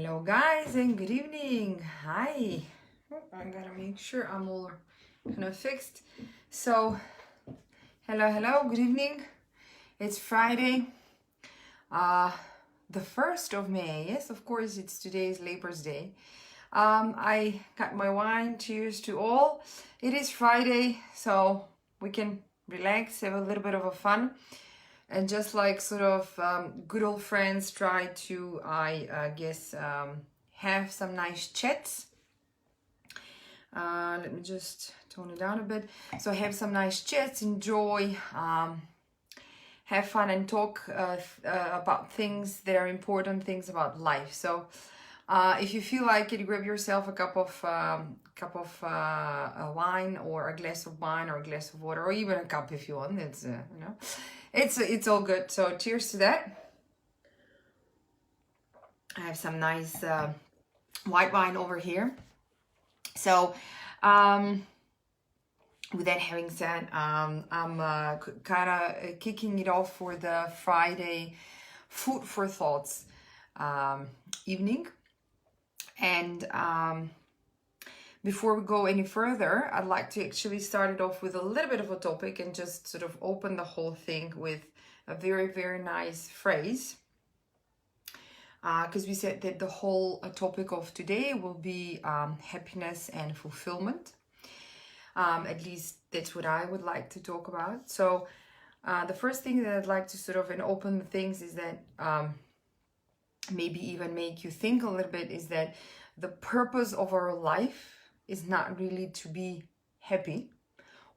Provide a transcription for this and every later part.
Hello guys and good evening. Hi. I gotta make sure I'm all kind of fixed. So, hello, good evening. It's Friday, uh, the 1st of May. Yes, of course, it's today's Labor's Day. I got my wine. Cheers to all. It is Friday, so we can relax, have a little bit of a fun. And just like sort of good old friends try to, I guess, have some nice chats. Let me just tone it down a bit. So have some nice chats, enjoy, have fun and talk about things that are important, things about life. So if you feel like it, grab yourself a cup of wine or a glass of wine or a glass of water or even a cup if you want. It's it's all good. So cheers to that. I have some nice white wine over here. So with that having said, I'm kind of kicking it off for the Friday food for thoughts evening. And before we go any further, I'd like to actually start it off with a little bit of a topic and just sort of open the whole thing with a very, very nice phrase. Because we said that the whole topic of today will be happiness and fulfillment. At least that's what I would like to talk about. So the first thing that I'd like to sort of open things is that maybe even make you think a little bit is that the purpose of our life is not really to be happy,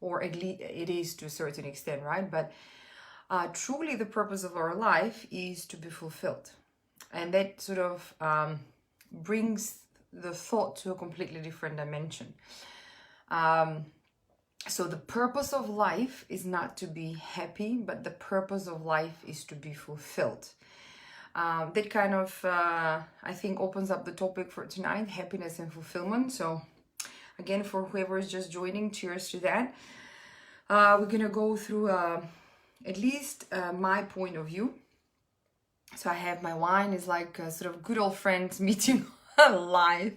or at least it is to a certain extent, right? But truly the purpose of our life is to be fulfilled. And that sort of brings the thought to a completely different dimension. So the purpose of life is not to be happy, but the purpose of life is to be fulfilled. That kind of, I think, opens up the topic for tonight, happiness and fulfillment. So again, for whoever is just joining, cheers to that. We're going to go through at least my point of view. So I have my wine is like sort of good old friends meeting live.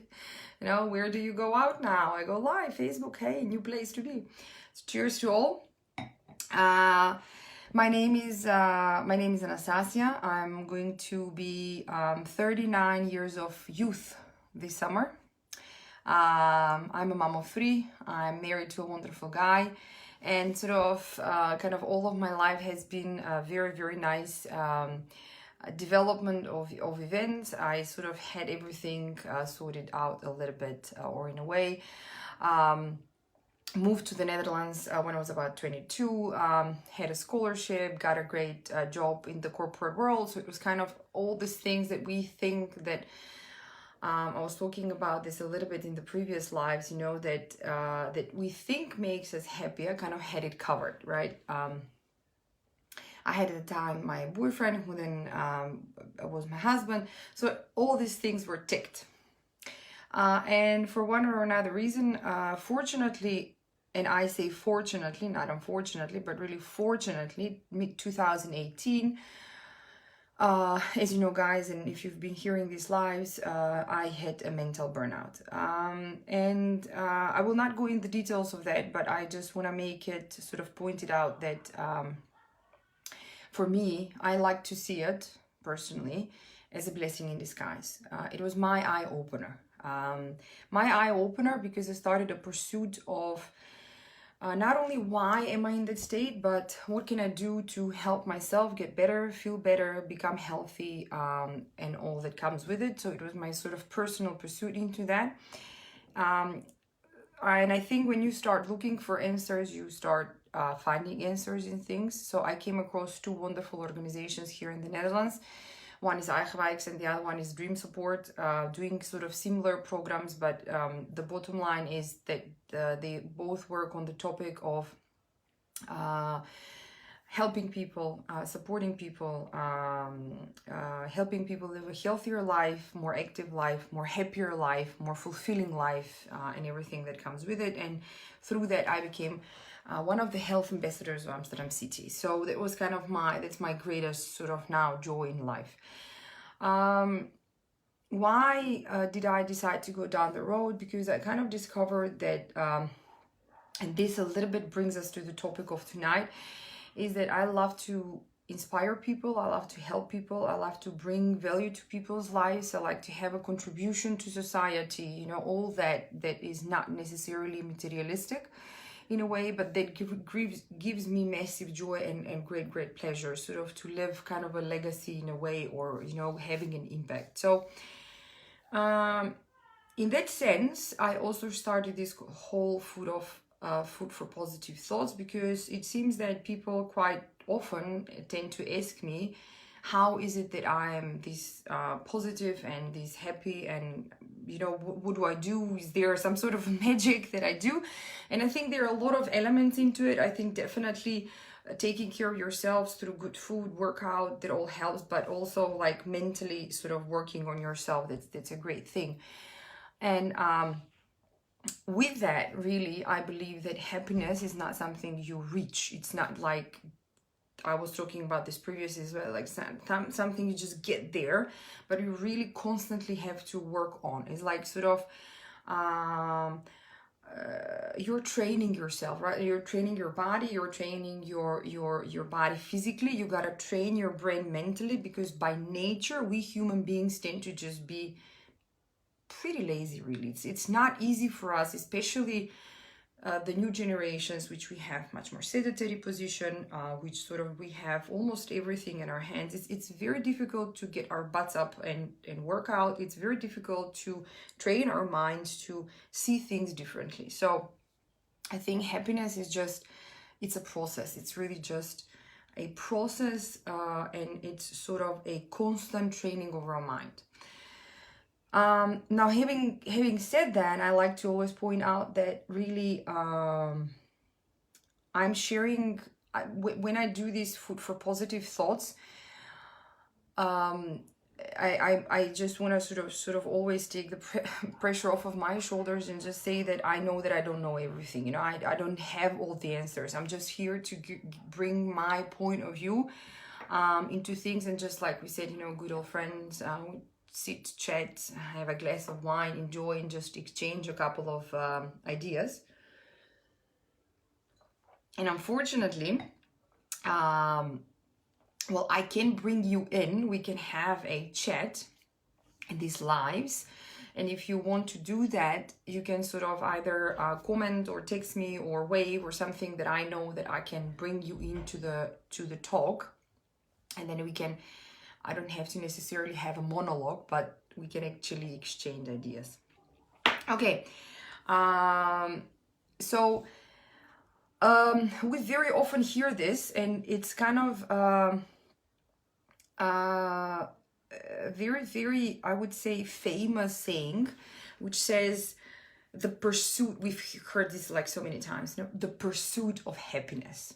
You know, where do you go out now? I go live, Facebook, hey, new place to be. So cheers to all. My name is Anastasia. I'm going to be 39 years of youth this summer. I'm a mom of 3. I'm married to a wonderful guy, and sort of kind of all of my life has been a very, very nice development of events. I sort of had everything sorted out a little bit, or in a way. Moved to the Netherlands when I was about 22, had a scholarship, got a great job in the corporate world. So it was kind of all these things that we think that, I was talking about this a little bit in the previous lives, you know, that that we think makes us happy. I kind of had it covered, right? I had at the time my boyfriend, who then was my husband. So all these things were ticked. And for one or another reason, fortunately, and I say fortunately, not unfortunately, but really fortunately, mid-2018, as you know, guys, and if you've been hearing these lives, I had a mental burnout. And I will not go in the details of that, but I just want to make it sort of pointed out that for me, I like to see it, personally, as a blessing in disguise. It was my eye-opener. My eye-opener because I started a pursuit of not only why am I in that state, but what can I do to help myself get better, feel better, become healthy, and all that comes with it. So it was my sort of personal pursuit into that. And I think when you start looking for answers, you start finding answers in things. So I came across 2 wonderful organizations here in the Netherlands. One is Eigenwijks and the other one is Dream Support, doing sort of similar programs, but the bottom line is that they both work on the topic of helping people, supporting people, helping people live a healthier life, more active life, more happier life, more fulfilling life, and everything that comes with it. And through that, I became one of the health ambassadors of Amsterdam City. So that was kind of that's my greatest sort of now joy in life. why did I decide to go down the road? Because I kind of discovered that, and this a little bit brings us to the topic of tonight, is that I love to inspire people, I love to help people, I love to bring value to people's lives, I like to have a contribution to society, you know, all that is not necessarily materialistic in a way, but that gives me massive joy and great pleasure, sort of to live kind of a legacy in a way, or, you know, having an impact. So in that sense, I also started this whole food for positive thoughts, because it seems that people quite often tend to ask me, how is it that I am this positive and this happy, and, you know, what do I do? Is there some sort of magic that I do? And I think there are a lot of elements into it. I think definitely taking care of yourselves through good food, workout, that all helps, but also like mentally sort of working on yourself, that's a great thing. And with that, really, I believe that happiness is not something you reach. It's not like, I was talking about this previously as well, like something you just get there, but you really constantly have to work on. It's like sort of you're training yourself, right? You're training your body, you're training your body physically, you gotta train your brain mentally, because by nature we human beings tend to just be pretty lazy, really. It's not easy for us, especially the new generations, which we have much more sedentary position, which sort of we have almost everything in our hands. It's very difficult to get our butts up and work out. It's very difficult to train our minds to see things differently. So I think happiness is just, it's a process. It's really just a process, and it's sort of a constant training of our mind. Now, having said that, I like to always point out that really I'm sharing, when I do this food for positive thoughts, I just want to sort of always take the pressure off of my shoulders and just say that I know that I don't know everything. You know, I don't have all the answers. I'm just here to bring my point of view into things, and just like we said, you know, good old friends, sit, chat, have a glass of wine, enjoy, and just exchange a couple of ideas. And unfortunately, well, I can bring you in, we can have a chat in these lives. And if you want to do that, you can sort of either comment or text me or wave or something, that I know that I can bring you into the talk. And then we can, I don't have to necessarily have a monologue, but we can actually exchange ideas. Okay, so we very often hear this, and it's kind of very, I would say, famous saying, which says, the pursuit, we've heard this like so many times, no? The pursuit of happiness.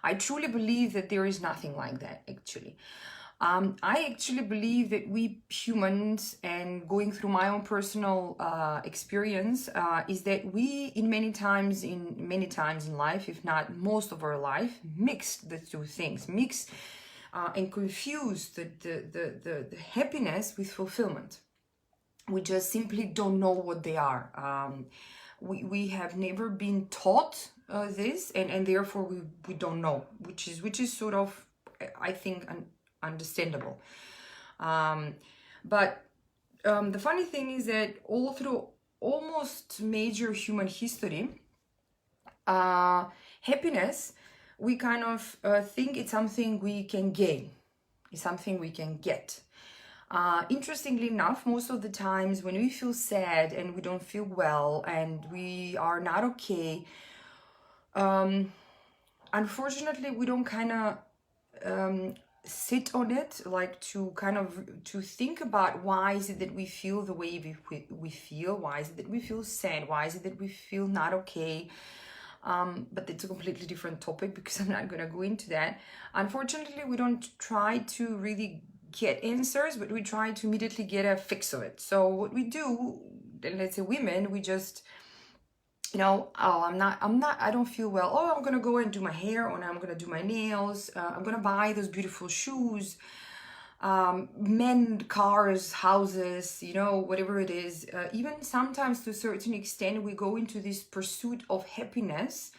I truly believe that there is nothing like that, actually. I actually believe that we humans, and going through my own personal experience, is that we, in many times in life, if not most of our life, mix the two things, and confuse the happiness with fulfillment. We just simply don't know what they are. We have never been taught this, and therefore we don't know, which is sort of, I think, understandable. But the funny thing is that all through almost major human history, happiness, we kind of think it's something we can gain, it's something we can get. Interestingly enough, most of the times when we feel sad and we don't feel well and we are not okay, unfortunately, we don't kind of sit on it, like to kind of to think about, why is it that we feel the way we feel, why is it that we feel sad, why is it that we feel not okay. But it's a completely different topic, because I'm not going to go into that. Unfortunately, we don't try to really get answers, but we try to immediately get a fix of it. So what we do, let's say women, we just, you know, oh, I don't feel well. Oh, I'm going to go and do my hair, or I'm going to do my nails. I'm going to buy those beautiful shoes. men, cars, houses, you know, whatever it is. Even sometimes to a certain extent, we go into this pursuit of happiness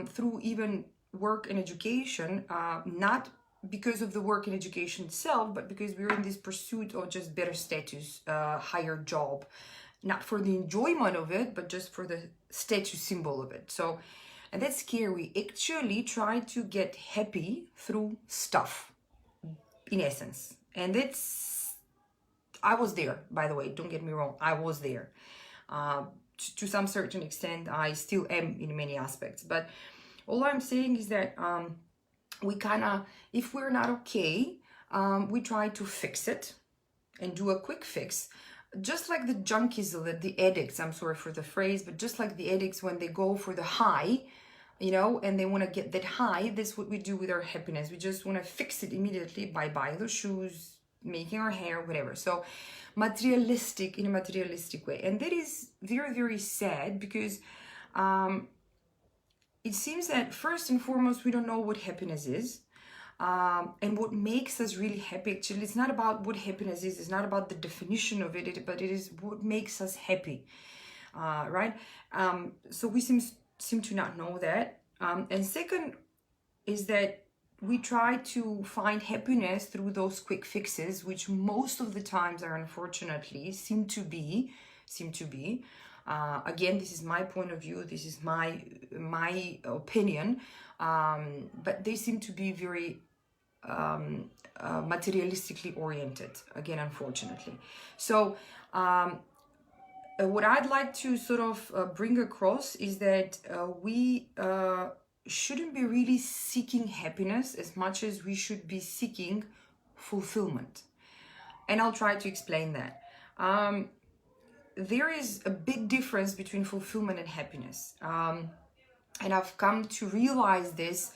through even work and education, not because of the work and education itself, but because we're in this pursuit of just better status, higher job, not for the enjoyment of it, but just for the status symbol of it. So, and that's scary. We actually try to get happy through stuff, in essence. And it's, I was there, by the way, don't get me wrong, I was there. To some certain extent, I still am in many aspects. But all I'm saying is that we kind of, if we're not okay, we try to fix it and do a quick fix. Just like the junkies, the addicts, I'm sorry for the phrase, but just like the addicts, when they go for the high, you know, and they want to get that high, that's what we do with our happiness. We just want to fix it immediately by buying the shoes, making our hair, whatever. So materialistic, in a materialistic way. And that is very, very sad, because it seems that first and foremost, we don't know what happiness is. And what makes us really happy. Actually, it's not about what happiness is. It's not about the definition of it, but it is what makes us happy, right? So we seem to not know that. And second is that we try to find happiness through those quick fixes, which most of the times are unfortunately seem to be. Again, this is my point of view. This is my opinion. But they seem to be very materialistically oriented, again, unfortunately. So what I'd like to sort of bring across is that we shouldn't be really seeking happiness as much as we should be seeking fulfillment. And I'll try to explain that. There is a big difference between fulfillment and happiness. And I've come to realize this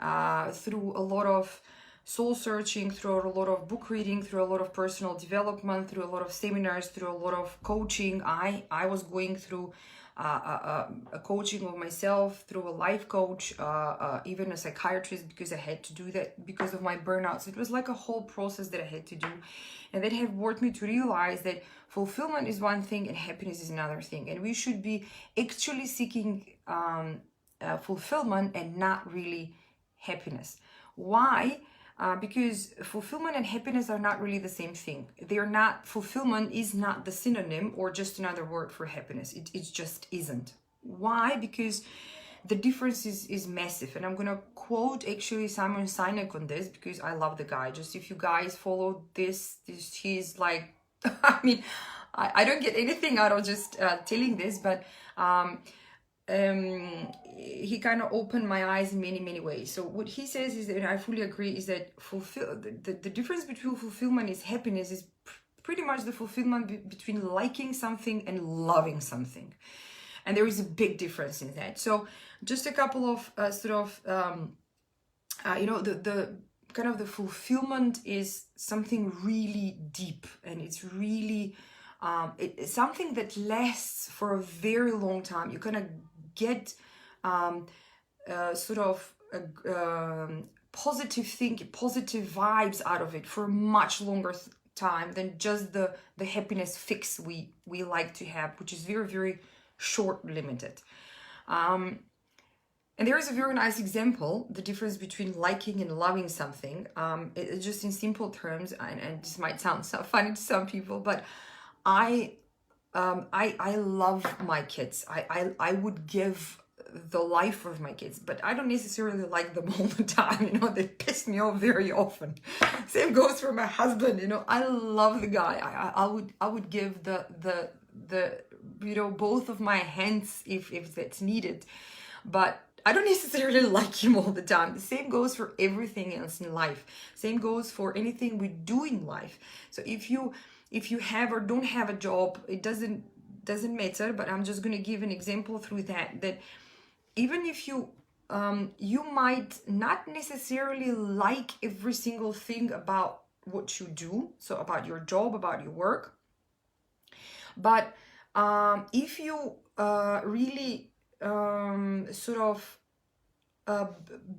through a lot of soul searching, through a lot of book reading, through a lot of personal development, through a lot of seminars, through a lot of coaching. I was going through a coaching of myself, through a life coach, even a psychiatrist, because I had to do that because of my burnout. So it was like a whole process that I had to do. And that have brought me to realize that fulfillment is one thing and happiness is another thing. And we should be actually seeking fulfillment and not really happiness. Why? Because fulfillment and happiness are not really the same thing. They're not, fulfillment is not the synonym or just another word for happiness. It just isn't. Why? Because the difference is massive. And I'm going to quote actually Simon Sinek on this, because I love the guy. Just if you guys follow this he's like, I mean, I don't get anything out of just telling this, but he kind of opened my eyes in many ways. So what he says is that, and I fully agree, is that the difference between fulfillment is happiness is pretty much the fulfillment between liking something and loving something. And there is a big difference in that. So just a couple of you know, the kind of the fulfillment is something really deep, and it's really it's something that lasts for a very long time. You kind of get positive vibes out of it for a much longer time than just the happiness fix we like to have, which is very short limited. And there is a very nice example, the difference between liking and loving something. It's just in simple terms, and this might sound so funny to some people, but I love my kids. I would give the life of my kids, but I don't necessarily like them all the time. You know, they piss me off very often. Same goes for my husband. You know, I love the guy. I would give the you know, both of my hands if that's needed, but I don't necessarily like him all the time. The same goes for everything else in life. Same goes for anything we do in life. So if you have or don't have a job, it doesn't matter, but I'm just going to give an example through that even if you you might not necessarily like every single thing about what you do, so about your job, about your work, but if you really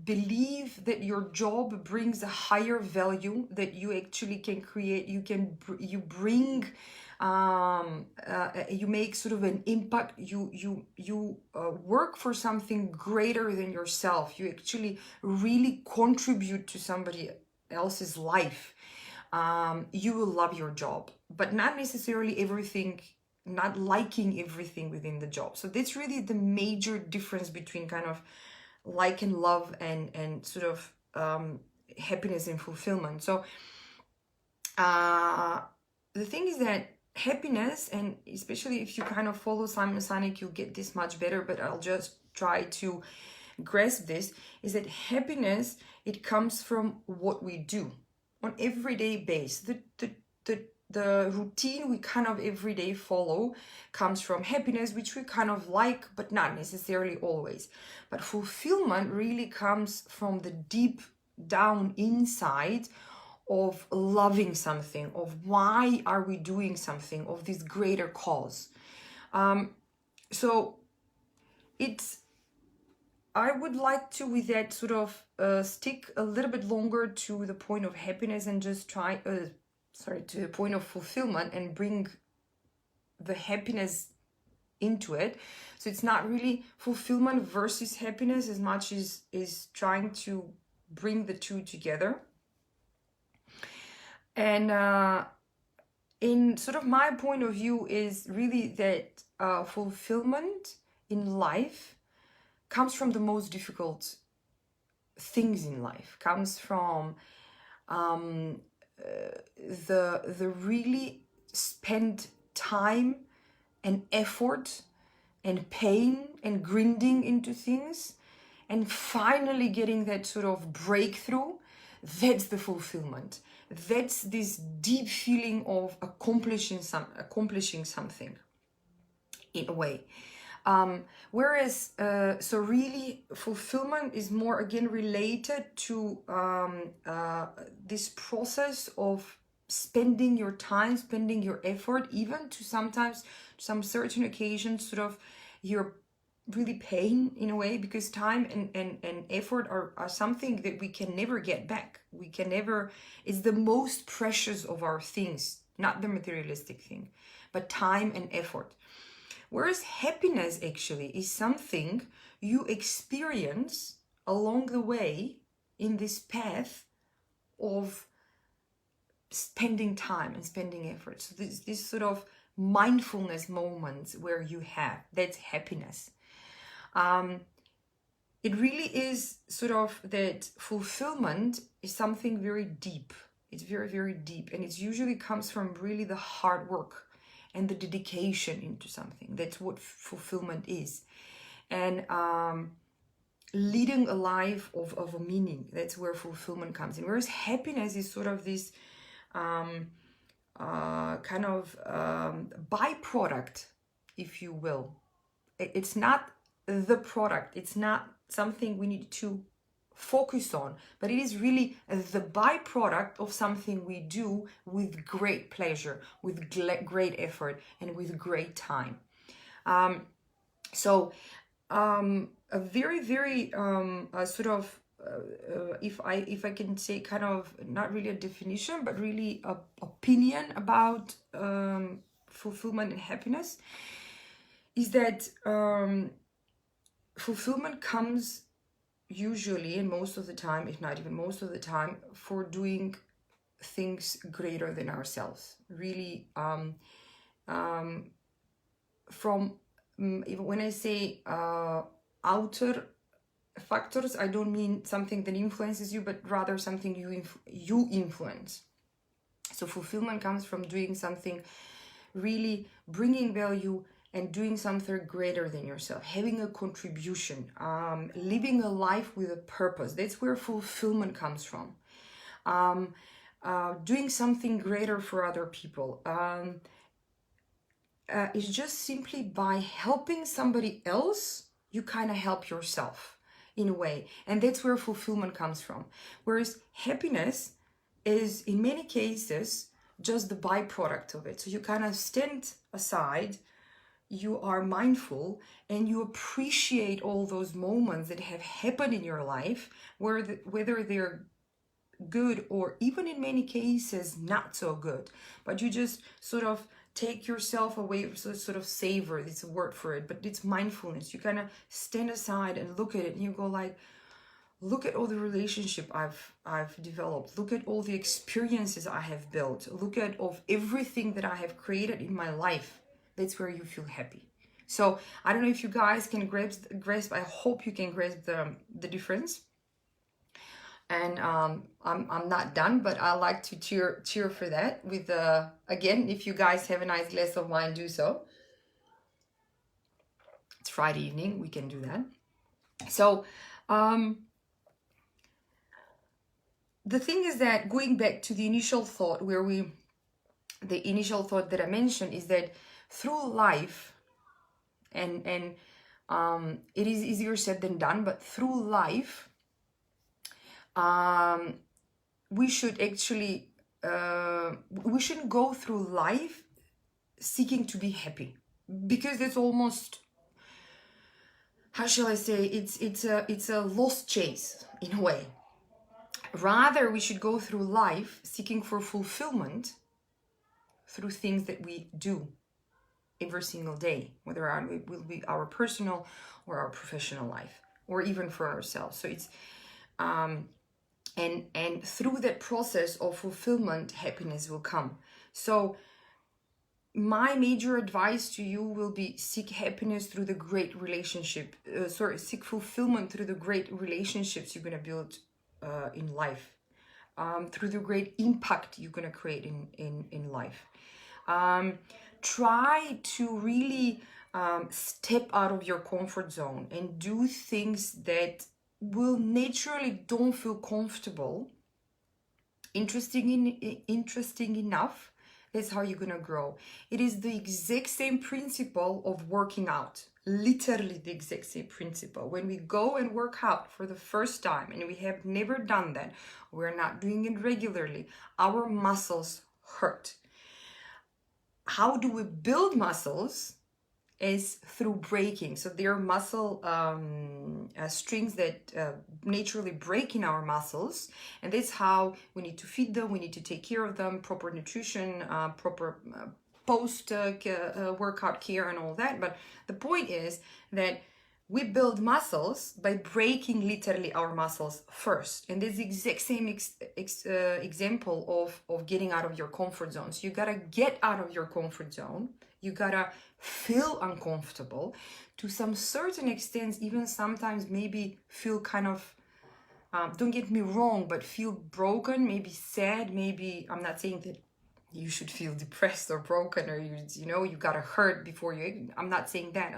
believe that your job brings a higher value, that you actually can create, you bring, you make sort of an impact, you work for something greater than yourself, you actually really contribute to somebody else's life, you will love your job, but not necessarily everything, not liking everything within the job. So that's really the major difference between kind of like and love and sort of happiness and fulfillment. So the thing is that happiness, and especially if you kind of follow Simon Sinek, you'll get this much better, but I'll just try to grasp this, is that happiness, it comes from what we do on everyday base. The routine we kind of every day follow comes from happiness, which we kind of like, but not necessarily always. But fulfillment really comes from the deep down inside of loving something, of why are we doing something, of this greater cause. So I would like to, with that, sort of stick a little bit longer to the point of happiness and just try, to the point of fulfillment, and bring the happiness into it. So it's not really fulfillment versus happiness as much as is trying to bring the two together. And in sort of my point of view is really that fulfillment in life comes from the most difficult things in life, comes from the really spend time and effort and pain and grinding into things, and finally getting that sort of breakthrough. That's the fulfillment. That's this deep feeling of accomplishing something in a way. Whereas, so really fulfillment is more again related to this process of spending your time, spending your effort, even to sometimes some certain occasions sort of you're really paying in a way, because time and effort are something that we can never get back. We can never, it's the most precious of our things, not the materialistic thing, but time and effort. Whereas happiness actually is something you experience along the way in this path of spending time and spending effort. So this sort of mindfulness moments where you have, that's happiness. It really is sort of that fulfillment is something very deep. It's very, very deep. And it usually comes from really the hard work and the dedication into something. That's what fulfillment is. And leading a life of a meaning, that's where fulfillment comes in. Whereas happiness is sort of this kind of byproduct, if you will. It's not the product. It's not something we need to focus on, but it is really the byproduct of something we do with great pleasure, with great effort, and with great time. So a very, very sort of if I can say kind of not really a definition, but really a opinion about fulfillment and happiness, is that fulfillment comes usually, and most of the time, if not even most of the time, for doing things greater than ourselves. Really, from even when I say outer factors, I don't mean something that influences you, but rather something you influence. So fulfillment comes from doing something, really bringing value and doing something greater than yourself, having a contribution, living a life with a purpose. That's where fulfillment comes from. Doing something greater for other people. It's just simply by helping somebody else, you kind of help yourself in a way. And that's where fulfillment comes from. Whereas happiness is, in many cases, just the byproduct of it. So you kind of stand aside, you are mindful and you appreciate all those moments that have happened in your life, whether they're good or even in many cases not so good, but you just sort of take yourself away, sort of savor, it's a word for it, but it's mindfulness. You kind of stand aside and look at it and you go like, look at all the relationship I've developed, look at all the experiences I have built, look at of everything that I have created in my life. That's where you feel happy. So I don't know if you guys can grasp, I hope you can grasp the difference. And I'm not done, but I like to cheer for that with again, if you guys have a nice glass of wine, do so. It's Friday evening, we can do that. So the thing is that, going back to the initial thought the initial thought that I mentioned is that through life, and it is easier said than done, but through life, we should actually, we shouldn't go through life seeking to be happy, because it's almost, how shall I say, it's a lost chase in a way. Rather, we should go through life seeking for fulfillment through things that we do every single day, whether it will be our personal or our professional life, or even for ourselves. So it's and through that process of fulfillment, happiness will come. So my major advice to you will be, seek happiness through the great relationship, seek fulfillment through the great relationships you're going to build in life, through the great impact you're going to create in life. Try to really step out of your comfort zone and do things that will naturally don't feel comfortable, interesting enough. That's how you're gonna grow. It is the exact same principle of working out. Literally the exact same principle. When we go and work out for the first time and we have never done that, we're not doing it regularly, our muscles hurt. How do we build muscles? Is through breaking. So there are muscle strings that naturally break in our muscles, and that's how we need to feed them, we need to take care of them, proper nutrition, proper post workout care and all that. But the point is that we build muscles by breaking literally our muscles first. And that's the exact same example of getting out of your comfort zone. So you gotta get out of your comfort zone. You gotta feel uncomfortable to some certain extent, even sometimes maybe feel kind of, don't get me wrong, but feel broken, maybe sad, maybe, I'm not saying that you should feel depressed or broken or you gotta hurt before I'm not saying that.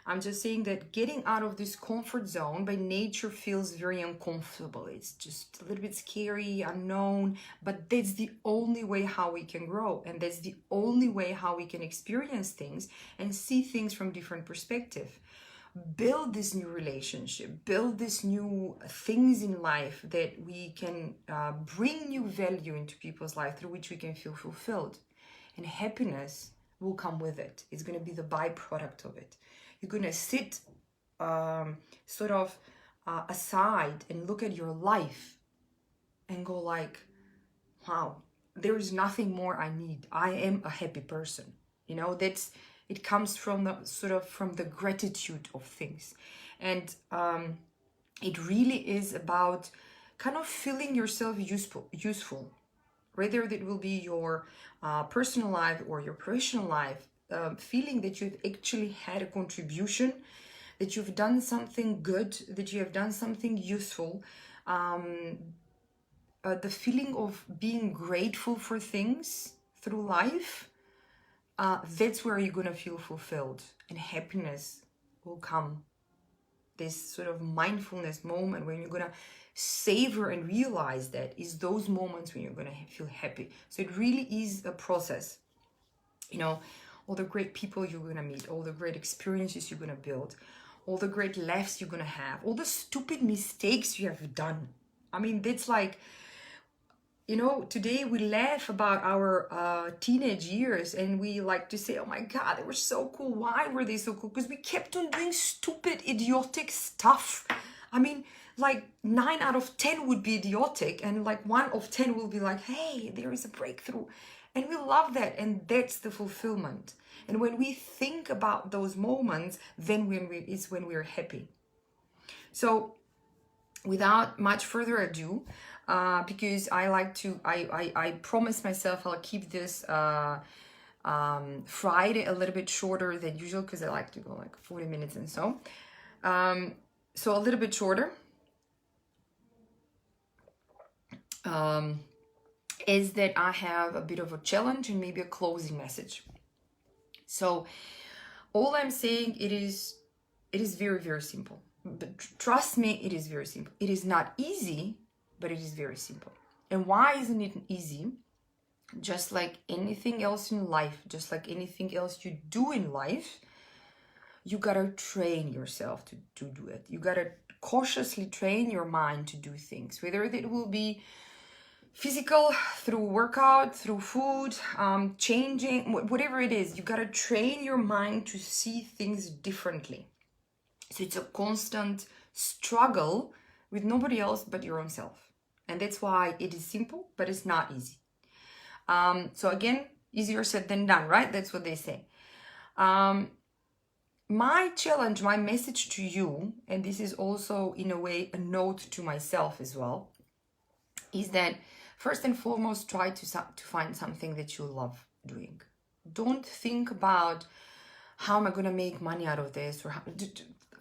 I'm just saying that getting out of this comfort zone by nature feels very uncomfortable. It's just a little bit scary, unknown, but that's the only way how we can grow. And that's the only way how we can experience things and see things from different perspective. Build this new relationship, build these new things in life that we can bring new value into people's life through which we can feel fulfilled. And happiness will come with it. It's going to be the byproduct of it. You're going to sit aside and look at your life and go like, wow, there is nothing more I need. I am a happy person. It comes from the gratitude of things. And it really is about kind of feeling yourself useful. Whether that will be your personal life or your professional life, feeling that you've actually had a contribution, that you've done something good, that you have done something useful, the feeling of being grateful for things through life, that's where you're going to feel fulfilled, and happiness will come. This sort of mindfulness moment when you're going to savor and realize that is those moments when you're going to feel happy. So it really is a process. All the great people you're going to meet, all the great experiences you're going to build, all the great laughs you're going to have, all the stupid mistakes you have done. I mean, that's like, you know, today we laugh about our teenage years and we like to say, oh my God, they were so cool. Why were they so cool? Because we kept on doing stupid, idiotic stuff. I mean, like 9 out of 10 would be idiotic, and like 1 of 10 will be like, hey, there is a breakthrough. And we love that, and that's the fulfillment. And when we think about those moments, then is when we're happy. So without much further ado, because I like to, I promised myself I'll keep this Friday a little bit shorter than usual, because I like to go like 40 minutes and so. So a little bit shorter. Is that I have a bit of a challenge and maybe a closing message. So all I'm saying, it is very, very simple. But trust me, it is very simple. It is not easy, but it is very simple. And why isn't it easy? Just like anything else in life, just like anything else you do in life, you gotta train yourself to do it. You gotta cautiously train your mind to do things, whether it will be physical, through workout, through food, changing, whatever it is. You gotta train your mind to see things differently. So it's a constant struggle with nobody else but your own self. And that's why it is simple, but it's not easy. So again, easier said than done, right? That's what they say. My challenge, my message to you, and this is also in a way a note to myself as well, is that first and foremost, try to find something that you love doing. Don't think about how am I going to make money out of this, or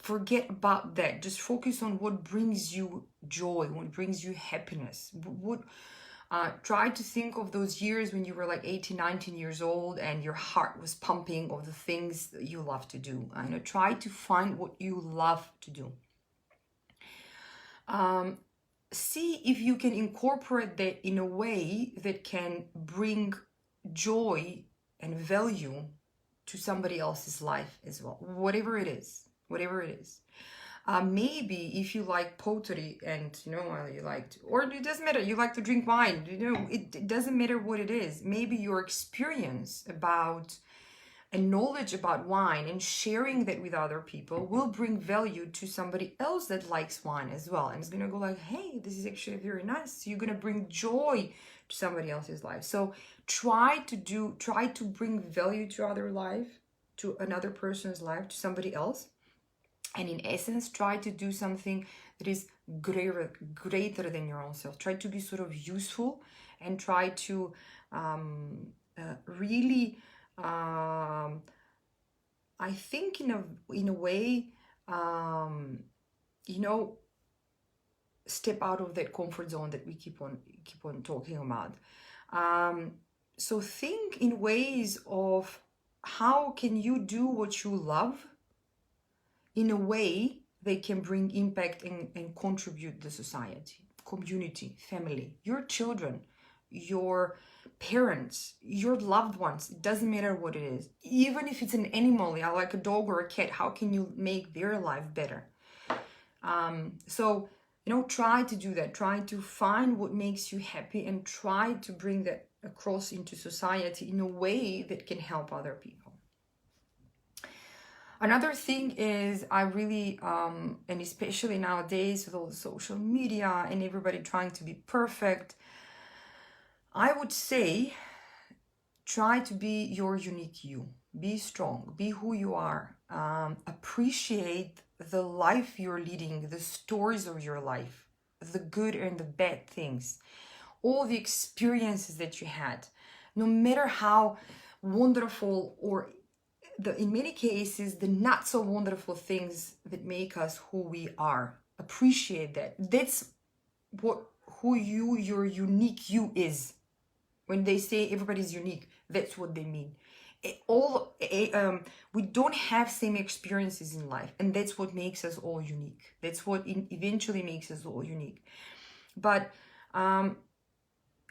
forget about that. Just focus on what brings you joy, what brings you happiness. Try to think of those years when you were like 18, 19 years old and your heart was pumping of the things that you love to do. Try to find what you love to do. See if you can incorporate that in a way that can bring joy and value to somebody else's life as well, whatever it is. Maybe if you like pottery and you like to, or it doesn't matter, you like to drink wine, it doesn't matter what it is. Maybe your experience about and knowledge about wine and sharing that with other people will bring value to somebody else that likes wine as well, and it's gonna go like, hey, this is actually very nice. So you're gonna bring joy to somebody else's life. So try to bring value to another person's life, to somebody else. And in essence, try to do something that is greater than your own self. Try to be sort of useful, and try to really, I think in a way, step out of that comfort zone that we keep on talking about. So think in ways of how can you do what you love in a way they can bring impact and contribute to society, community, family, your children, your parents, your loved ones. It doesn't matter what it is. Even if it's an animal, like a dog or a cat, how can you make their life better? So try to do that. Try to find what makes you happy and try to bring that across into society in a way that can help other people. Another thing is, I really, and especially nowadays with all the social media and everybody trying to be perfect, I would say try to be your unique you. Be strong, be who you are. Appreciate the life you're leading, the stories of your life, the good and the bad things, all the experiences that you had, no matter how wonderful or in many cases, the not so wonderful things that make us who we are. Appreciate that. That's who your unique you is. When they say everybody's unique, that's what they mean. We don't have same experiences in life, and that's what makes us all unique. That's what eventually makes us all unique. But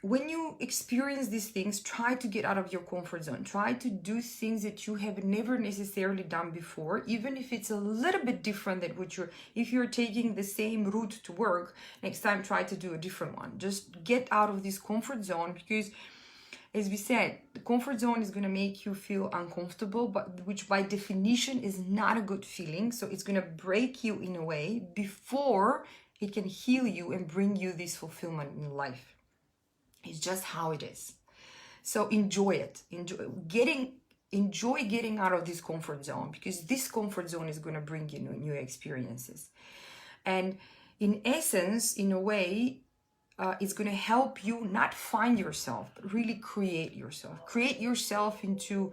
when you experience these things, try to get out of your comfort zone. Try to do things that you have never necessarily done before, even if it's a little bit different than what if you're taking the same route to work, next time try to do a different one. Just get out of this comfort zone, because as we said, the comfort zone is going to make you feel uncomfortable, but which by definition is not a good feeling. So it's going to break you in a way before it can heal you and bring you this fulfillment in life. It's just how it is. So enjoy it. Enjoy getting out of this comfort zone, because this comfort zone is going to bring you new experiences. And in essence, in a way, it's going to help you not find yourself, but really create yourself. Create yourself into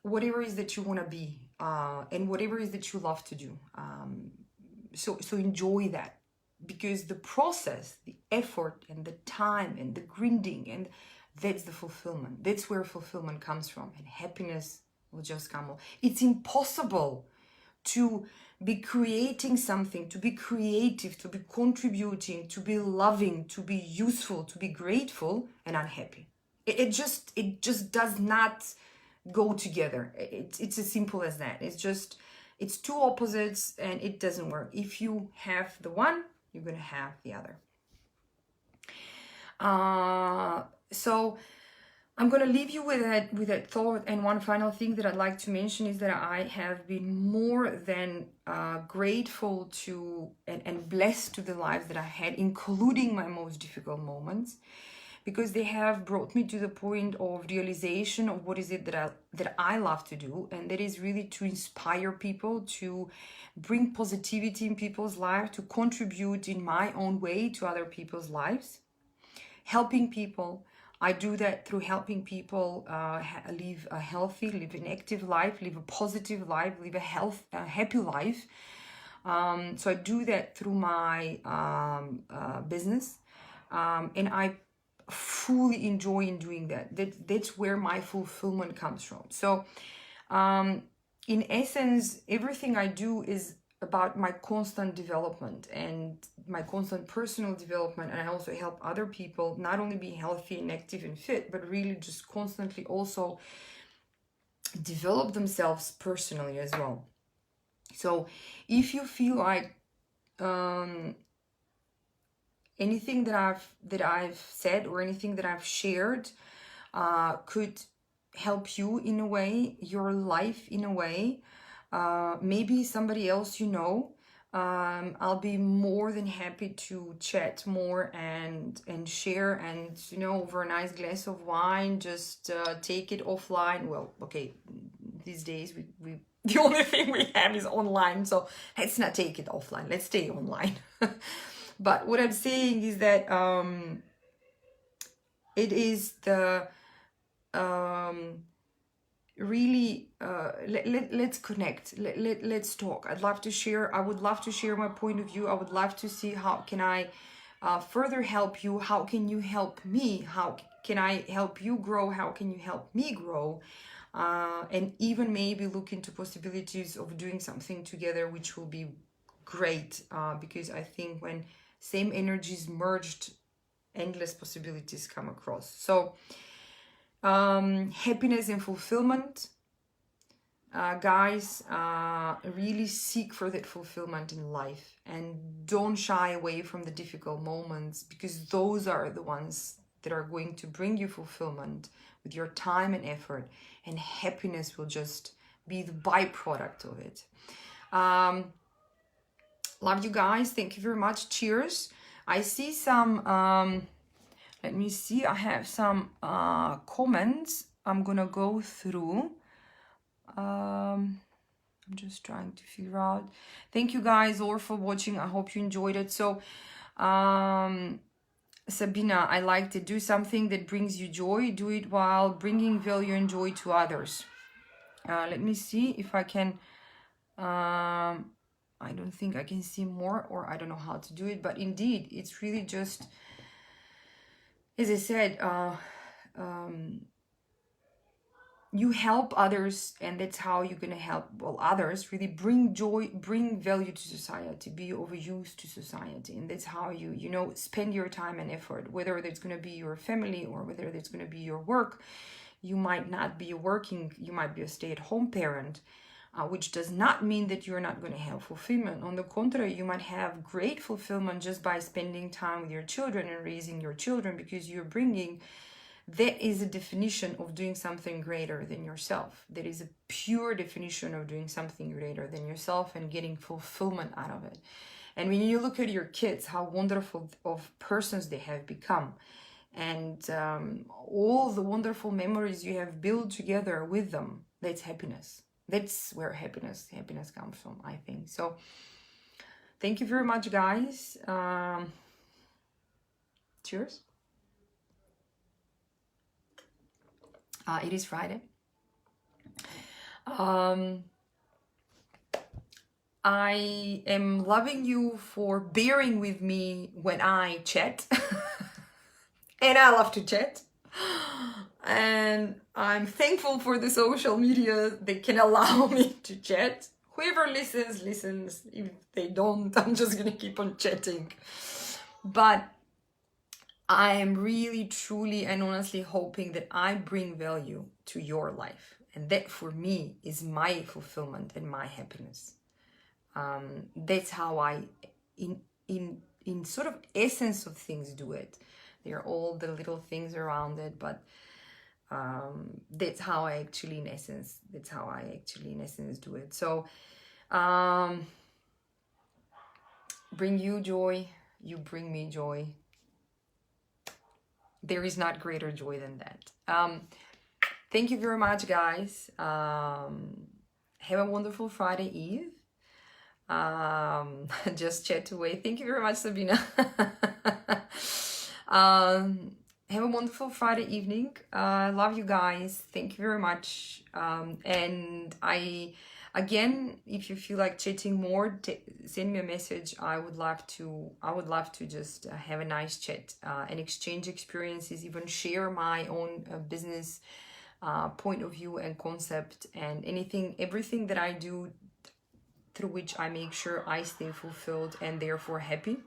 whatever it is that you want to be, and whatever it is that you love to do. So enjoy that. Because the process, the effort and the time and the grinding, and that's the fulfillment. That's where fulfillment comes from, and happiness will just come. It's impossible to be creating something, to be creative, to be contributing, to be loving, to be useful, to be grateful and unhappy. It just does not go together. It's as simple as that. It's two opposites, and it doesn't work. If you have the one, you're going to have the other. So I'm going to leave you with that thought. And one final thing that I'd like to mention is that I have been more than grateful to and blessed to the lives that I had, including my most difficult moments, because they have brought me to the point of realization of what is it that I love to do, and that is really to inspire people, to bring positivity in people's lives, to contribute in my own way to other people's lives, helping people. I do that through helping people live a healthy, live an active life, live a positive life, live a happy life. So I do that through my business, and I fully enjoy in doing that. That's where my fulfillment comes from. So in essence, everything I do is about my constant development and my constant personal development. And I also help other people not only be healthy and active and fit, but really just constantly also develop themselves personally as well. So if you feel like anything that I've said or anything that I've shared could help you in a way, your life in a way, maybe somebody else I'll be more than happy to chat more and share, and over a nice glass of wine, just take it offline. Well, okay, these days we the only thing we have is online, so let's not take it offline, let's stay online. But what I'm saying is that it is the really let's connect, let's talk. I would love to share my point of view. I would love to see how can I further help you, how can you help me, how can I help you grow, how can you help me grow, and even maybe look into possibilities of doing something together, which will be great, because I think when same energies merged, endless possibilities come across. So happiness and fulfillment, guys, really seek for that fulfillment in life, and don't shy away from the difficult moments, because those are the ones that are going to bring you fulfillment with your time and effort, and happiness will just be the byproduct of it. Love you guys. Thank you very much. Cheers. I see some, let me see. I have some comments I'm gonna go through. I'm just trying to figure out. Thank you guys all for watching. I hope you enjoyed it. So, Sabina, I liked it. Do something that brings you joy. Do it while bringing value and joy to others. Let me see if I can... I don't think I can see more, or I don't know how to do it, but indeed, it's really just, as I said, you help others, and that's how you're going to help, well, others really bring joy, bring value to society, be of use to society. And that's how you know, spend your time and effort, whether it's going to be your family or whether it's going to be your work. You might not be working, you might be a stay-at-home parent, which does not mean that you're not going to have fulfillment. On the contrary, you might have great fulfillment just by spending time with your children and raising your children, because you're bringing, that is a definition of doing something greater than yourself. That is a pure definition of doing something greater than yourself and getting fulfillment out of it. And when you look at your kids, how wonderful of persons they have become, and all the wonderful memories you have built together with them, that's happiness. That's where happiness comes from, I think. So thank you very much, guys. Cheers. It is Friday. I am loving you for bearing with me when I chat. And I love to chat. And I'm thankful for the social media that can allow me to chat. Whoever listens. If they don't, I'm just gonna keep on chatting. But I am really, truly, and honestly hoping that I bring value to your life. And that for me is my fulfillment and my happiness. That's how I, in sort of essence of things, do it. There are all the little things around it, but that's how I actually, in essence, do it. So, bring you joy, you bring me joy. There is not greater joy than that. Thank you very much, guys. Have a wonderful Friday Eve. Just chat away. Thank you very much, Sabina. Have a wonderful Friday evening. I love you guys. Thank you very much. And again, if you feel like chatting more, send me a message. I would love to just have a nice chat and exchange experiences, even share my own business point of view and concept, and everything that I do through which I make sure I stay fulfilled and therefore happy.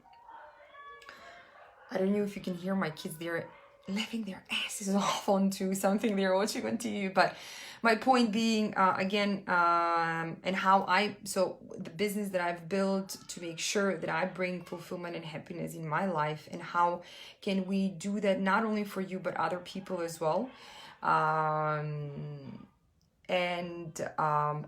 I don't know if you can hear my kids. They're laughing their asses off onto something they're watching on TV. But my point being, again, and how so the business that I've built to make sure that I bring fulfillment and happiness in my life, and how can we do that not only for you, but other people as well.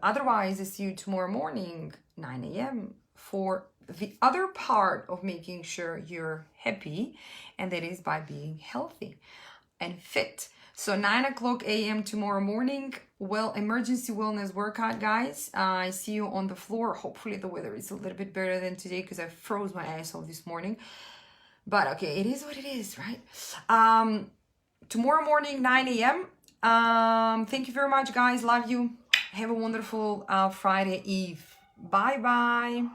Otherwise, I see you tomorrow morning, 9 a.m. for the other part of making sure you're happy, and that is by being healthy and fit. So 9 o'clock a.m. tomorrow morning, emergency wellness workout, guys. I see you on the floor. Hopefully the weather is a little bit better than today, because I froze my ass off this morning. But okay, it is what it is, right? Tomorrow morning, 9 a.m. Thank you very much, guys. Love you. Have a wonderful Friday Eve. Bye-bye.